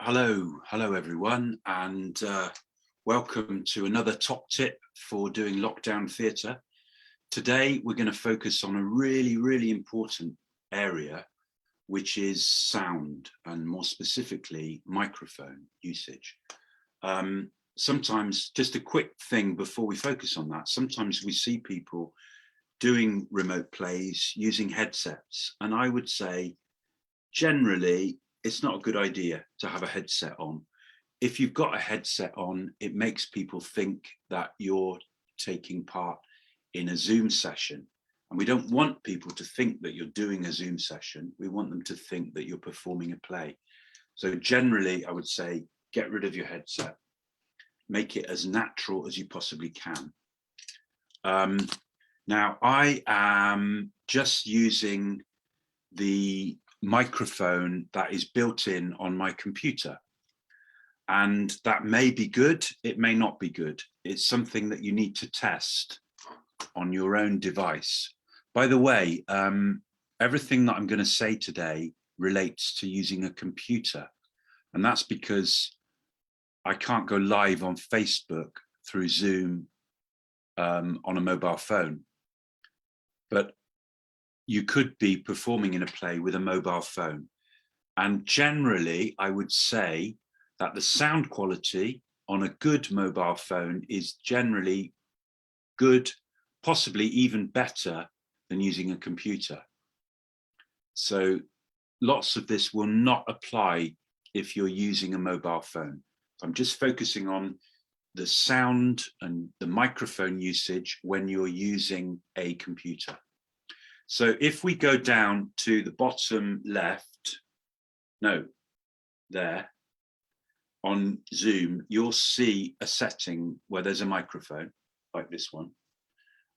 Hello everyone, and welcome to another top tip for doing lockdown theatre. Today we're going to focus on a really important area, which is sound, and more specifically microphone usage. Sometimes, just a quick thing before we focus on that, sometimes we see people doing remote plays using headsets, and I would say generally it's not a good idea to have a headset on. If you've got a headset on, it makes people think that you're taking part in a Zoom session. And we don't want people to think that you're doing a Zoom session. We want them to think that you're performing a play. So generally, I would say, get rid of your headset. Make it as natural as you possibly can. Now, I am just using the microphone that is built in on my computer, and that may be good, it may not be good. It's something that you need to test on your own device. By the way, everything that I'm going to say today relates to using a computer, and that's because I can't go live on Facebook through Zoom on a mobile phone, but you could be performing in a play with a mobile phone. And generally, I would say that the sound quality on a good mobile phone is generally good, possibly even better than using a computer. So lots of this will not apply if you're using a mobile phone. I'm just focusing on the sound and the microphone usage when you're using a computer. So if we go down to the bottom left, there, on Zoom, you'll see a setting where there's a microphone, like this one.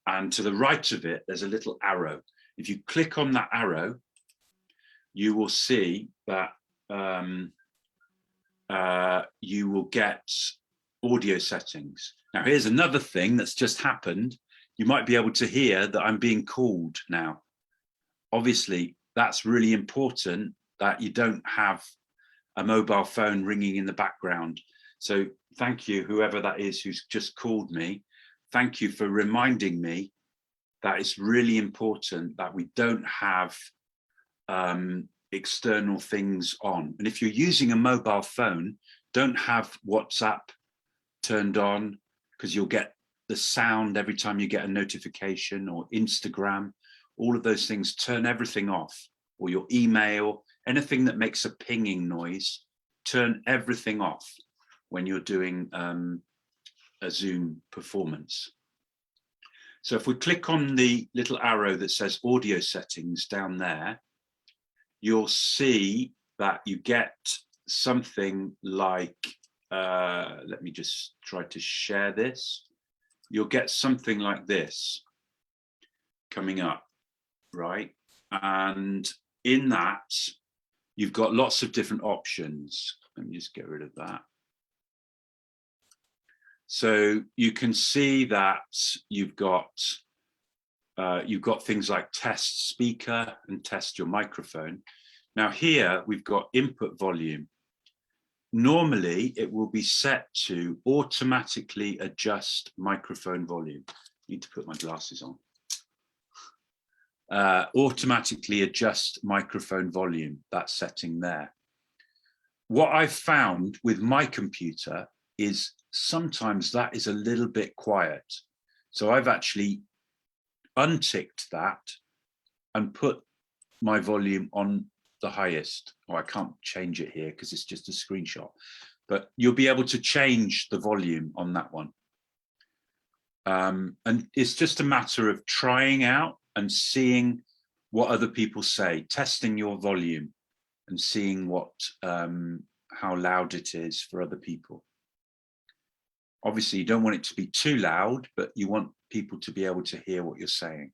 And to the right of it, there's a little arrow. If you click on that arrow, you will see that you will get audio settings. Now, here's another thing that's just happened. You might be able to hear that I'm being called now. Obviously, that's really important that you don't have a mobile phone ringing in the background. So thank you, whoever that is who's just called me. Thank you for reminding me that it's really important that we don't have external things on. And if you're using a mobile phone, don't have WhatsApp turned on, because you'll get the sound every time you get a notification, or Instagram, all of those things. Turn everything off, or your email, anything that makes a pinging noise, turn everything off when you're doing a Zoom performance. So if we click on the little arrow that says audio settings down there, you'll see that you get something like, let me just try to share this. You'll get something like this coming up, right? And in that, you've got lots of different options. Let me just get rid of that. So you can see that you've got things like test speaker and test your microphone. Now here we've got input volume. Normally, it will be set to automatically adjust microphone volume. I need to put my glasses on. Automatically adjust microphone volume, that setting there. What I've found with my computer is sometimes that is a little bit quiet. So I've actually unticked that and put my volume on the highest. Oh, I can't change it here because it's just a screenshot, but you'll be able to change the volume on that one. And it's just a matter of trying out and seeing what other people say, testing your volume and seeing what how loud it is for other people. Obviously, you don't want it to be too loud, but you want people to be able to hear what you're saying.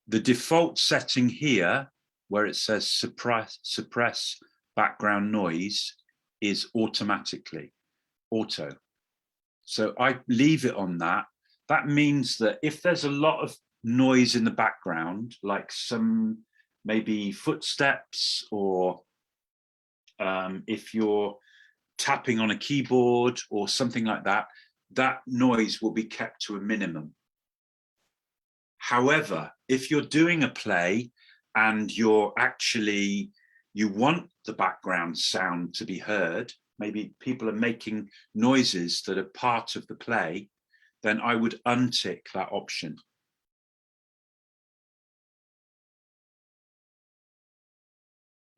The default setting here, where it says suppress background noise, is automatically auto. So I leave it on that. That means that if there's a lot of noise in the background, like some maybe footsteps or if you're tapping on a keyboard or something like that, that noise will be kept to a minimum. However, if you're doing a play and you want the background sound to be heard, maybe people are making noises that are part of the play, then I would untick that option.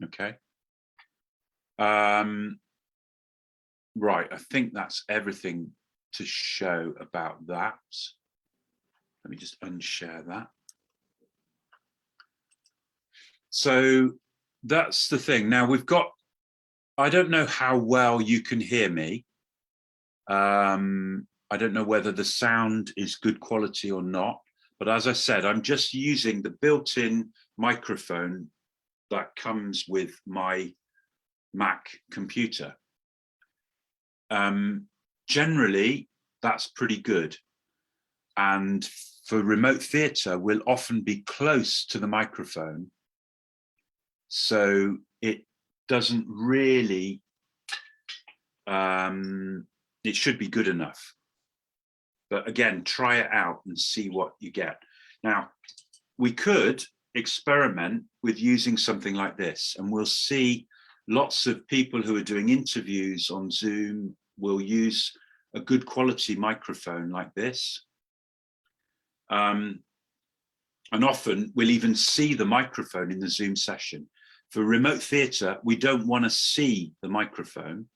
Okay. Right, I think that's everything to show about that. Let me just unshare that. So that's the thing. Now we've got, I don't know how well you can hear me. I don't know whether the sound is good quality or not, but as I said, I'm just using the built-in microphone that comes with my Mac computer. Generally, that's pretty good. And for remote theatre, we'll often be close to the microphone. So it doesn't really, it should be good enough. But again, try it out and see what you get. Now, we could experiment with using something like this, and we'll see lots of people who are doing interviews on Zoom will use a good quality microphone like this. And often we'll even see the microphone in the Zoom session. For remote theatre, we don't want to see the microphone.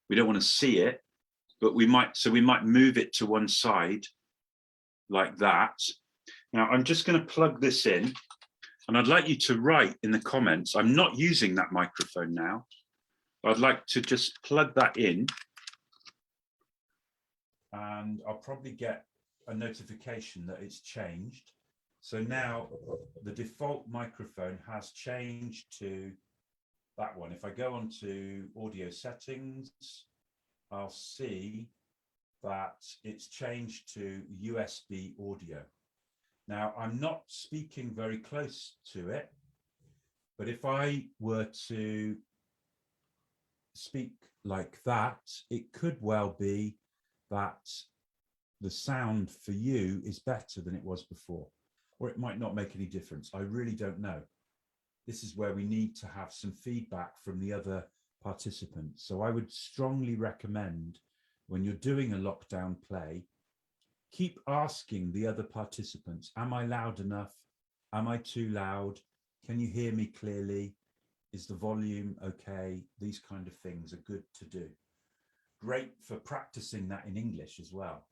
We don't want to see it, but we might move it to one side like that. Now I'm just going to plug this in, and I'd like you to write in the comments. I'm not using that microphone now. I'd like to just plug that in, and I'll probably get a notification that it's changed. So now the default microphone has changed to that one. If I go on to audio settings, I'll see that it's changed to USB audio. Now, I'm not speaking very close to it, but if I were to speak like that, it could well be that the sound for you is better than it was before, or it might not make any difference. I really don't know. This is where we need to have some feedback from the other participants. So I would strongly recommend, when you're doing a lockdown play, keep asking the other participants, am I loud enough? Am I too loud? Can you hear me clearly? Is the volume okay? These kind of things are good to do. Great for practicing that in English as well,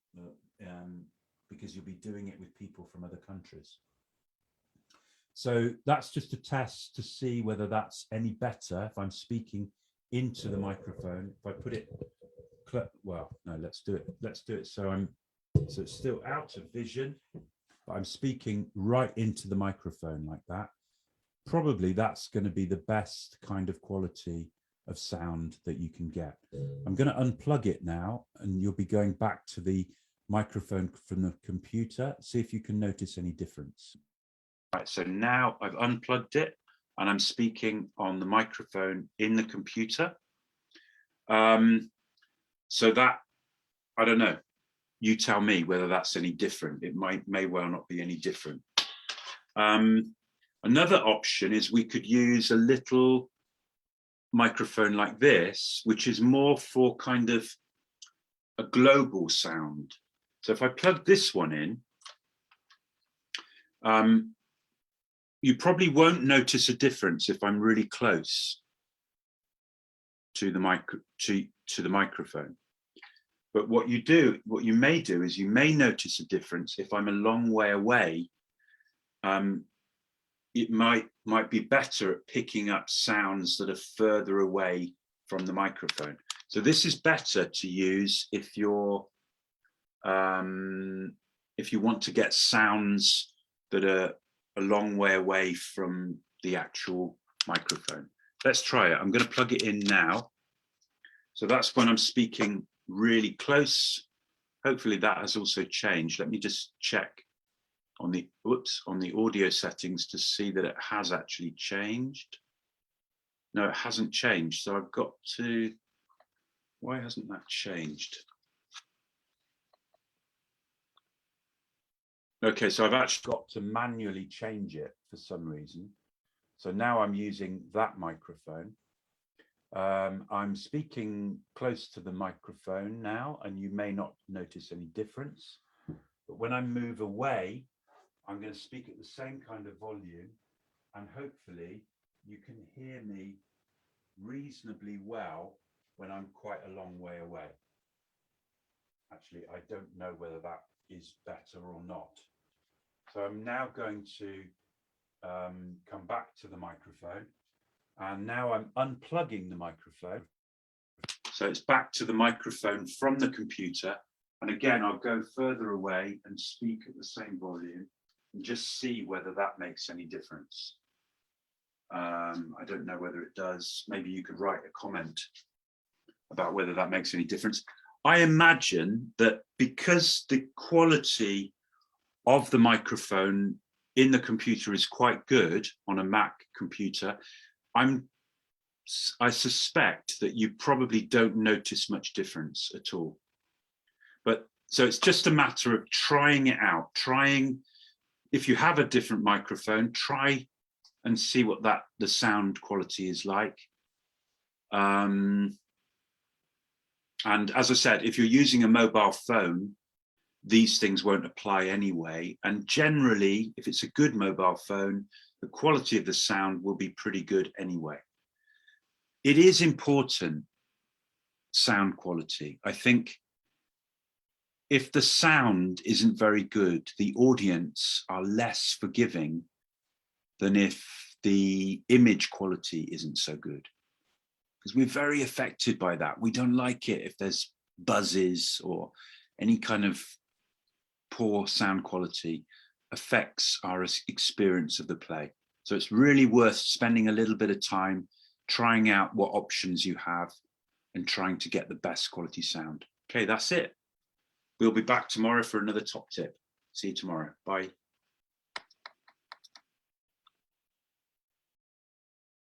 because you'll be doing it with people from other countries. So that's just a test to see whether that's any better if I'm speaking into the microphone. If I put it, well, no, let's do it. So it's still out of vision, but I'm speaking right into the microphone like that. Probably that's going to be the best kind of quality of sound that you can get. I'm going to unplug it now, and you'll be going back to the microphone from the computer. See if you can notice any difference. Right, so now I've unplugged it and I'm speaking on the microphone in the computer. So that, I don't know, you tell me whether that's any different. It may well not be any different. Another option is we could use a little microphone like this, which is more for kind of a global sound. So if I plug this one in, you probably won't notice a difference if I'm really close to the microphone. But what you may do is you may notice a difference if I'm a long way away. It might be better at picking up sounds that are further away from the microphone. So this is better to use if you want to get sounds that are a long way away from the actual microphone. Let's try it. I'm going to plug it in now. So that's when I'm speaking really close. Hopefully that has also changed. Let me just check on the audio settings to see that it has actually changed. No, it hasn't changed. So I've got to, why hasn't that changed? Okay, so I've actually got to manually change it for some reason. So now I'm using that microphone. I'm speaking close to the microphone now, and you may not notice any difference. But when I move away, I'm going to speak at the same kind of volume, and hopefully you can hear me reasonably well when I'm quite a long way away. Actually, I don't know whether that is better or not. So I'm now going to come back to the microphone, and now I'm unplugging the microphone. So it's back to the microphone from the computer. And again, I'll go further away and speak at the same volume and just see whether that makes any difference. I don't know whether it does. Maybe you could write a comment about whether that makes any difference. I imagine that because the quality of the microphone in the computer is quite good on a Mac computer, I suspect that you probably don't notice much difference at all. But so it's just a matter of trying it out. If you have a different microphone, try and see what the sound quality is like. And as I said, if you're using a mobile phone, these things won't apply anyway. And generally, if it's a good mobile phone, the quality of the sound will be pretty good anyway. It is important, sound quality. I think if the sound isn't very good, the audience are less forgiving than if the image quality isn't so good. Because we're very affected by that. We don't like it if there's buzzes or any kind of poor sound quality affects our experience of the play. So it's really worth spending a little bit of time trying out what options you have and trying to get the best quality sound. Okay, that's it. We'll be back tomorrow for another top tip. See you tomorrow. Bye.